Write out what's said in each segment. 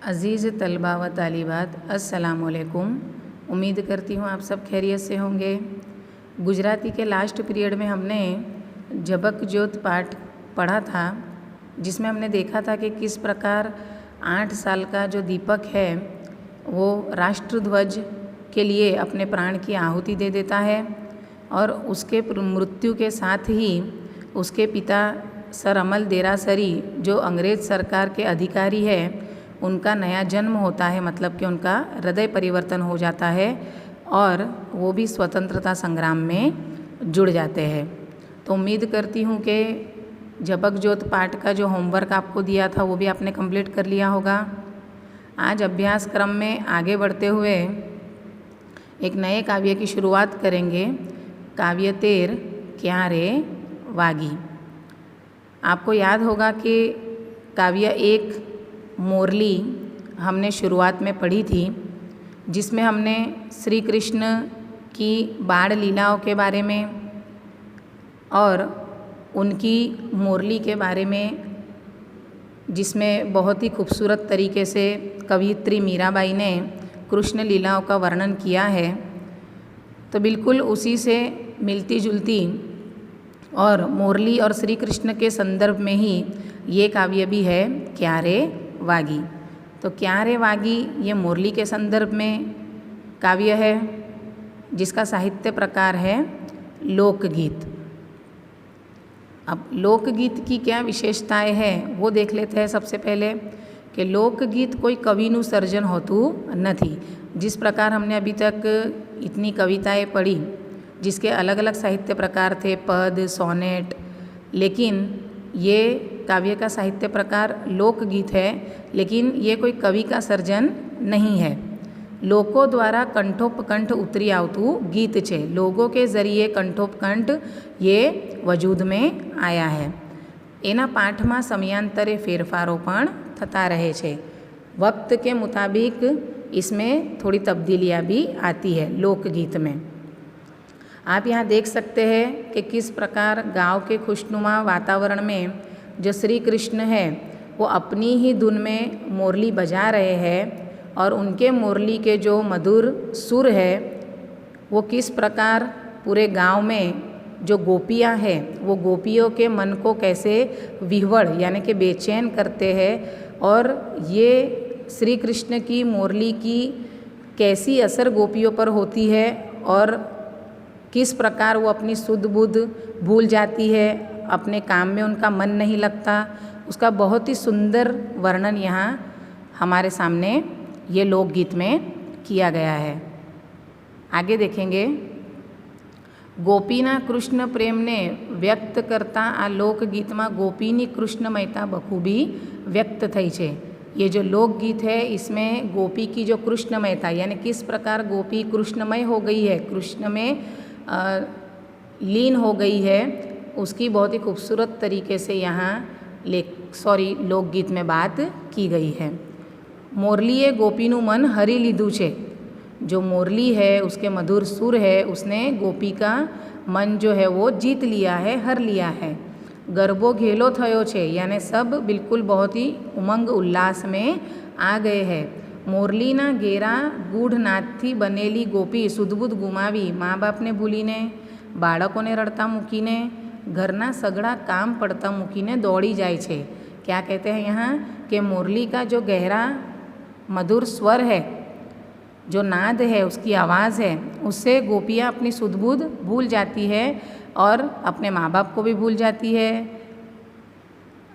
अज़ीज़ तलबा व तालिबात, अस्सलामुअलैकुम। उम्मीद करती हूँ आप सब खैरियत से होंगे। गुजराती के लास्ट पीरियड में हमने झबक ज्योत पाठ पढ़ा था, जिसमें हमने देखा था कि किस प्रकार 8 साल का जो दीपक है वो राष्ट्रध्वज के लिए अपने प्राण की आहुति दे देता है और उसके मृत्यु के साथ ही उसके पिता सर अमल देरासरी जो अंग्रेज़ सरकार के अधिकारी है उनका नया जन्म होता है, मतलब कि उनका हृदय परिवर्तन हो जाता है और वो भी स्वतंत्रता संग्राम में जुड़ जाते हैं। तो उम्मीद करती हूँ कि झबक ज्योत पाठ का जो होमवर्क आपको दिया था वो भी आपने कंप्लीट कर लिया होगा। आज अभ्यास क्रम में आगे बढ़ते हुए एक नए काव्य की शुरुआत करेंगे। काव्य तेर क्या रे वागी। आपको याद होगा कि काव्य एक मोरली हमने शुरुआत में पढ़ी थी, जिसमें हमने श्री कृष्ण की बाण लीलाओं के बारे में और उनकी मोरली के बारे में, जिसमें बहुत ही खूबसूरत तरीके से कवयित्री मीराबाई ने कृष्ण लीलाओं का वर्णन किया है। तो बिल्कुल उसी से मिलती जुलती और मोरली और श्री कृष्ण के संदर्भ में ही ये काव्य भी है क्या रे वागी। तो क्या रे वागी ये मोरली के संदर्भ में काव्य है, जिसका साहित्य प्रकार है लोकगीत। अब लोकगीत की क्या विशेषताएं हैं वो देख लेते हैं। सबसे पहले कि लोकगीत कोई कविनु सर्जन होतु नहीं। जिस प्रकार हमने अभी तक इतनी कविताएं पढ़ी जिसके अलग अलग साहित्य प्रकार थे, पद, सोनेट, लेकिन ये काव्य का साहित्य प्रकार लोकगीत है, लेकिन ये कोई कवि का सर्जन नहीं है। लोगों द्वारा कंठोपकंठ उतरी आवतु गीत छे। लोगों के जरिए कंठोपकंठ ये वजूद में आया है। एना पाठ में समयांतरे फेरफारों पण थता रहे छे। वक्त के मुताबिक इसमें थोड़ी तब्दीलियाँ भी आती है लोकगीत में। आप यहाँ देख सकते हैं कि किस प्रकार गांव के खुशनुमा वातावरण में जो श्री कृष्ण है वो अपनी ही धुन में मोरली बजा रहे हैं और उनके मोरली के जो मधुर सुर है वो किस प्रकार पूरे गांव में जो गोपियां हैं वो गोपियों के मन को कैसे विह्वल यानी कि बेचैन करते हैं और ये श्री कृष्ण की मोरली की कैसी असर गोपियों पर होती है और किस प्रकार वो अपनी सुध बुध भूल जाती है, अपने काम में उनका मन नहीं लगता, उसका बहुत ही सुंदर वर्णन यहाँ हमारे सामने ये लोकगीत में किया गया है। आगे देखेंगे। गोपीना कृष्ण प्रेम ने व्यक्त करता आ लोकगीत में गोपीनी कृष्णमयता बखूबी व्यक्त थई छे। ये जो लोकगीत है इसमें गोपी की जो कृष्णमयता यानी किस प्रकार गोपी कृष्णमय हो गई है, कृष्ण में लीन हो गई है, उसकी बहुत ही खूबसूरत तरीके से यहाँ लोकगीत में बात की गई है। मोरलीए गोपीनु मन हरी लीधु छे। जो मोरली है उसके मधुर सुर है उसने गोपी का मन जो है वो जीत लिया है, हर लिया है। गरबो घेलो थयो छे यानी सब बिल्कुल बहुत ही उमंग उल्लास में आ गए हैं। मोरलीना घेरा गूढ़ नाथथी बनेली गोपी सुधबुध गुमावी माँ बापने भूलीने, बाळकोने रड़ता मूकीने, घरना सगड़ा काम पड़ता मूकीने दौड़ी जाए छे। क्या कहते हैं यहाँ कि मोरली का जो गहरा मधुर स्वर है, जो नाद है, उसकी आवाज़ है, उससे गोपियाँ अपनी सुधबुध भूल जाती है और अपने माँ बाप को भी भूल जाती है।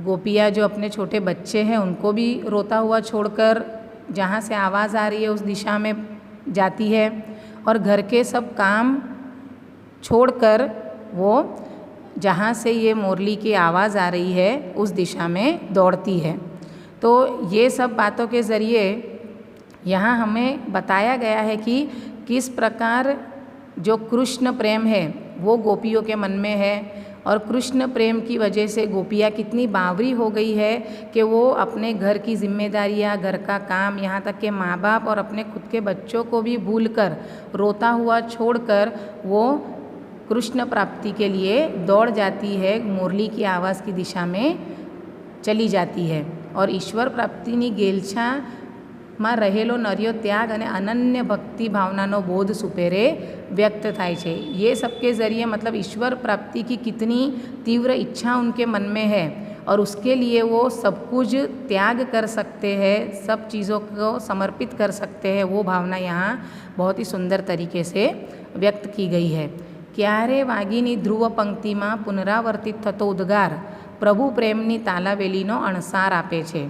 गोपियाँ जो अपने छोटे बच्चे हैं उनको भी रोता हुआ छोड़कर जहाँ से आवाज़ आ रही है उस दिशा में जाती है और घर के सब काम छोड़कर वो जहाँ से ये मोरली की आवाज़ आ रही है उस दिशा में दौड़ती है। तो ये सब बातों के ज़रिए यहाँ हमें बताया गया है कि किस प्रकार जो कृष्ण प्रेम है वो गोपियों के मन में है और कृष्ण प्रेम की वजह से गोपियाँ कितनी बावरी हो गई है कि वो अपने घर की जिम्मेदारियाँ, घर का काम, यहाँ तक के माँ बाप और अपने खुद के बच्चों को भी भूलकर रोता हुआ छोड़कर वो कृष्ण प्राप्ति के लिए दौड़ जाती है, मोरली की आवाज़ की दिशा में चली जाती है और ईश्वर प्राप्तिनी गेलछा માં રહેલો નર્યો ત્યાગ અને અનન્ય ભક્તિ ભાવનાનો बोध सुपेरे व्यक्त थाय छे। ये सबके ज़रिए मतलब ईश्वर प्राप्ति की कितनी तीव्र इच्छा उनके मन में है और उसके लिए वो सब कुछ त्याग कर सकते हैं, सब चीज़ों को समर्पित कर सकते हैं, वो भावना यहाँ बहुत ही सुंदर तरीके से व्यक्त की गई है। क्यारे वागीनी ध्रुव पंक्ति में पुनरावर्तित थतो उद्गार प्रभु प्रेमनी तालावेलीनो अणसार आपे छे।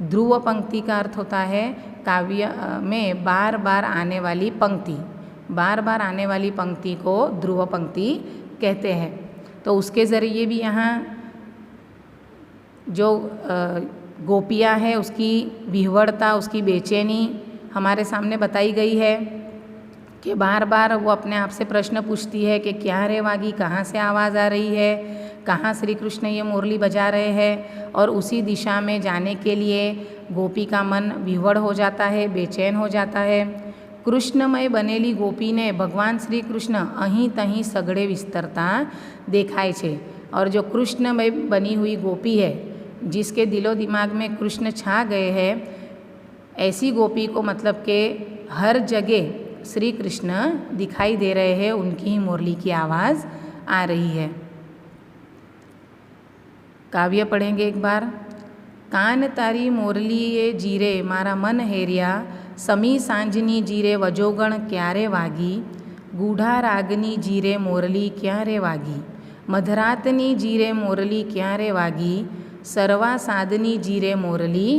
ध्रुव पंक्ति का अर्थ होता है काव्य में बार बार आने वाली पंक्ति, बार बार आने वाली पंक्ति को ध्रुव पंक्ति कहते हैं। तो उसके ज़रिए भी यहाँ जो गोपियाँ है उसकी विह्वलता, उसकी बेचैनी हमारे सामने बताई गई है कि बार बार वो अपने आप से प्रश्न पूछती है कि क्या रे वागी, कहाँ से आवाज़ आ रही है, कहाँ श्री कृष्ण ये मुरली बजा रहे हैं। और उसी दिशा में जाने के लिए गोपी का मन विह्वल हो जाता है, बेचैन हो जाता है। कृष्णमय बनेली गोपी ने भगवान श्री कृष्ण अहीं तहीं सगड़े विस्तरता देखाय छे। और जो कृष्णमय बनी हुई गोपी है, जिसके दिलो दिमाग में कृष्ण छा गए हैं, ऐसी गोपी को मतलब के हर जगह श्री कृष्ण दिखाई दे रहे हैं, उनकी ही मुरली की आवाज़ आ रही है। काव्य पढ़ेंगे एक बार। कान तारी मोरली ये जीरे मारा मन हेरिया, समी सांजनी जीरे वजोगण क्यारे वागी, गूढ़ा रागनी जीरे मोरली क्यारे वागी, मधरातनी जीरे मोरली क्यारे वागी, सरवा साधनी जीरे मोरली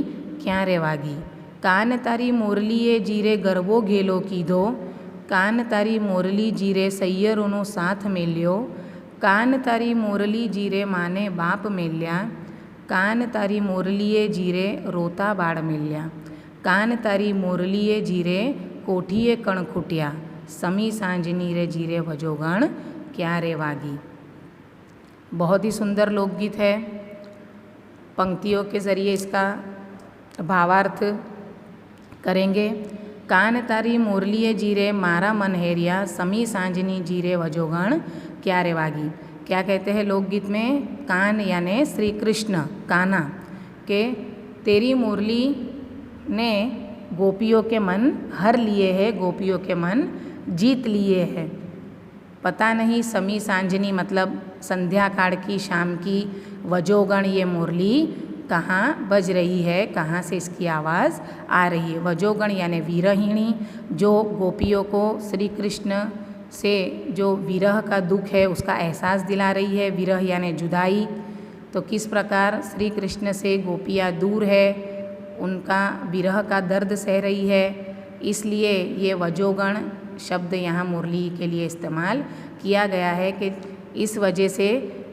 क्यारे वागी। कान तारी मोरली ये जीरे गरबो घेलो कीधो, कान तारी मोरली जीरे सैयरोनो साथ मेल्यो, कान तारी मोरली जीरे माने बाप मेल्या, कान तारी मोरलीए जीरे रोता बाड़ मेल्या, कान तारी मोरलीए जीरे कोठीए कण खुट्या, समी सांजनी रे जीरे वजोगण क्यारे वागी। बहुत ही सुंदर लोकगीत है। पंक्तियों के ज़रिए इसका भावार्थ करेंगे। कान तारी मोरलीए जीरे मारा मन हेरिया, समी सांजनी जीरे वजोगण क्यारे वागी। क्या कहते हैं लोकगीत में? कान यानी श्री कृष्ण कान्हा के तेरी मुरली ने गोपियों के मन हर लिए है, गोपियों के मन जीत लिए हैं। पता नहीं समी सांजनी मतलब संध्या काल की, शाम की, वजोगण ये मुरली कहाँ बज रही है, कहाँ से इसकी आवाज़ आ रही है। वजोगण यानी विरहिणी, जो गोपियों को श्री कृष्ण से जो विरह का दुख है उसका एहसास दिला रही है। विरह यानी जुदाई। तो किस प्रकार श्री कृष्ण से गोपियाँ दूर है, उनका विरह का दर्द सह रही है, इसलिए ये वजोगण शब्द यहाँ मुरली के लिए इस्तेमाल किया गया है कि इस वजह से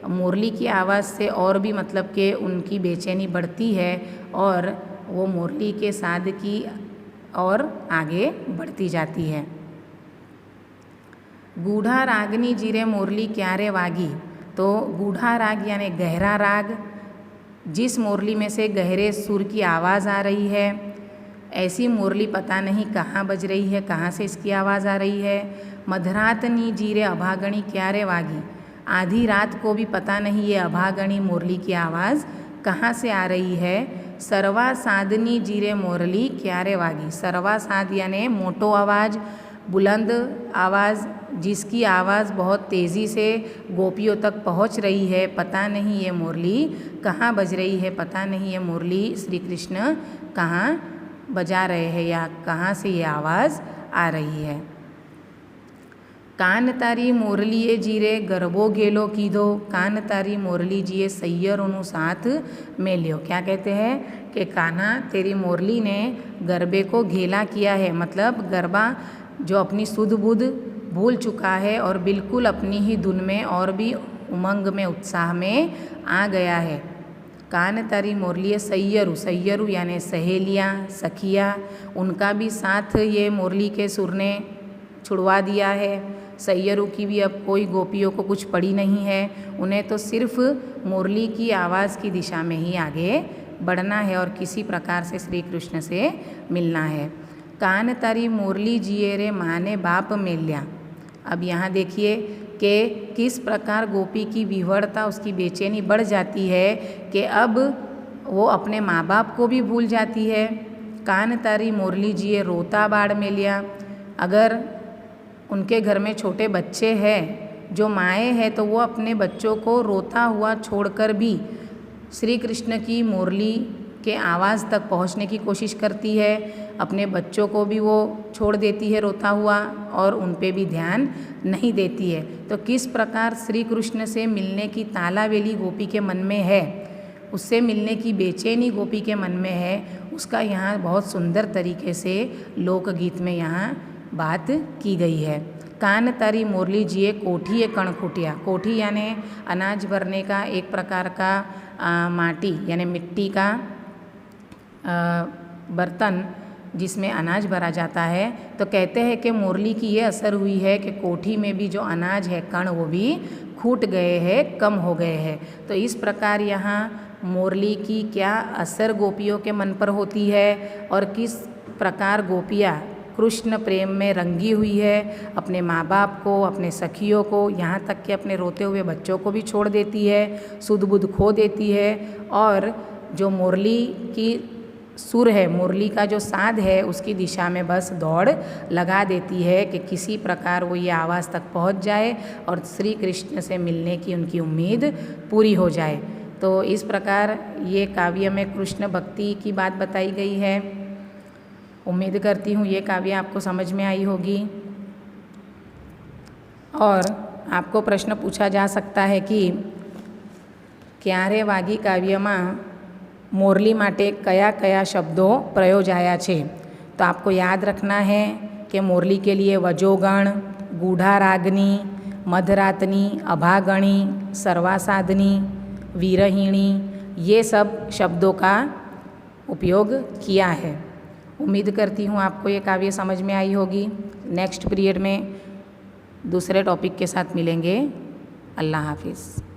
मुरली की आवाज़ से और भी मतलब कि उनकी बेचैनी बढ़ती है और वो मुरली के साथ की और आगे बढ़ती जाती है। गूढ़ा रागनी जीरे मुरली क्यारे वागी। तो गूढ़ा राग यानी गहरा राग, जिस मुरली में से गहरे सुर की आवाज़ आ रही है, ऐसी मुरली पता नहीं कहाँ बज रही है, कहाँ से इसकी आवाज़ आ रही है। मधरातनी जीरे अभागणी क्यारे वागी। आधी रात को भी पता नहीं ये अभागणी मुरली की आवाज़ कहाँ से आ रही है। सरवा साधनी जीरे मुरली क्यारे वागी। सरवा साध यानी मोटो आवाज़, बुलंद आवाज़, जिसकी आवाज़ बहुत तेज़ी से गोपियों तक पहुँच रही है। पता नहीं ये मुरली कहाँ बज रही है, पता नहीं ये मुरली श्री कृष्ण कहाँ बजा रहे हैं या कहाँ से ये आवाज़ आ रही है। कान तारी मोरलीए जीरे गरबो गेलो कीधो, कान तारी मोरली जीए सैयरोनु साथ मेल्यो। क्या कहते हैं कि कान्हा तेरी मोरली ने गरबे को घेला किया है, मतलब गरबा जो अपनी सुध बुध भूल चुका है और बिल्कुल अपनी ही धुन में और भी उमंग में, उत्साह में आ गया है। कान तारी मुरली सैयरू, सैयरू यानी सहेलियाँ, सखियाँ, उनका भी साथ ये मुरली के सुर ने छुड़वा दिया है। सैयरू की भी अब कोई गोपियों को कुछ पड़ी नहीं है, उन्हें तो सिर्फ मुरली की आवाज़ की दिशा में ही आगे बढ़ना है और किसी प्रकार से श्री कृष्ण से मिलना है। कान तारी मुरली जिए रे माने बाप मेल्या। अब यहाँ देखिए कि किस प्रकार गोपी की विह्वलता, उसकी बेचैनी बढ़ जाती है कि अब वो अपने माँ बाप को भी भूल जाती है कान तारी मोरली जिए रोता बाड़ मेलिया। अगर उनके घर में छोटे बच्चे हैं, जो माएँ हैं, तो वो अपने बच्चों को रोता हुआ छोड़कर भी श्री कृष्ण की मुरली के आवाज़ तक पहुंचने की कोशिश करती है। अपने बच्चों को भी वो छोड़ देती है रोता हुआ और उन पे भी ध्यान नहीं देती है। तो किस प्रकार श्री कृष्ण से मिलने की तालावेली गोपी के मन में है, उससे मिलने की बेचैनी गोपी के मन में है, उसका यहाँ बहुत सुंदर तरीके से लोकगीत में यहाँ बात की गई है। कान तारी मोरली जिए कोठी ये कणखुटिया। कोठी यानी अनाज भरने का एक प्रकार का माटी यानी मिट्टी का बर्तन जिसमें अनाज भरा जाता है। तो कहते हैं कि मुरली की ये असर हुई है कि कोठी में भी जो अनाज है कण वो भी खूट गए हैं, कम हो गए हैं। तो इस प्रकार यहाँ मुरली की क्या असर गोपियों के मन पर होती है और किस प्रकार गोपियाँ कृष्ण प्रेम में रंगी हुई है, अपने माँ बाप को, अपने सखियों को, यहाँ तक कि अपने रोते हुए बच्चों को भी छोड़ देती है, सुध बुध खो देती है। और जो मुरली की सुर है, मुरली का जो साध है, उसकी दिशा में बस दौड़ लगा देती है कि किसी प्रकार वो ये आवाज़ तक पहुँच जाए और श्री कृष्ण से मिलने की उनकी उम्मीद पूरी हो जाए। तो इस प्रकार ये काव्य में कृष्ण भक्ति की बात बताई गई है। उम्मीद करती हूँ ये काव्य आपको समझ में आई होगी। और आपको प्रश्न पूछा जा सकता है कि क्યારે वागी काव्यમાં मोरली माटे कया कया शब्दों प्रयोजाया छे। तो आपको याद रखना है कि मोरली के लिए वजोगण, गूढ़ा रागनी, मधरातनी, अभागणी, सर्वासाधनी, वीरहीणी, ये सब शब्दों का उपयोग किया है। उम्मीद करती हूँ आपको ये काव्य समझ में आई होगी। नेक्स्ट पीरियड में दूसरे टॉपिक के साथ मिलेंगे। अल्लाह हाफिज़।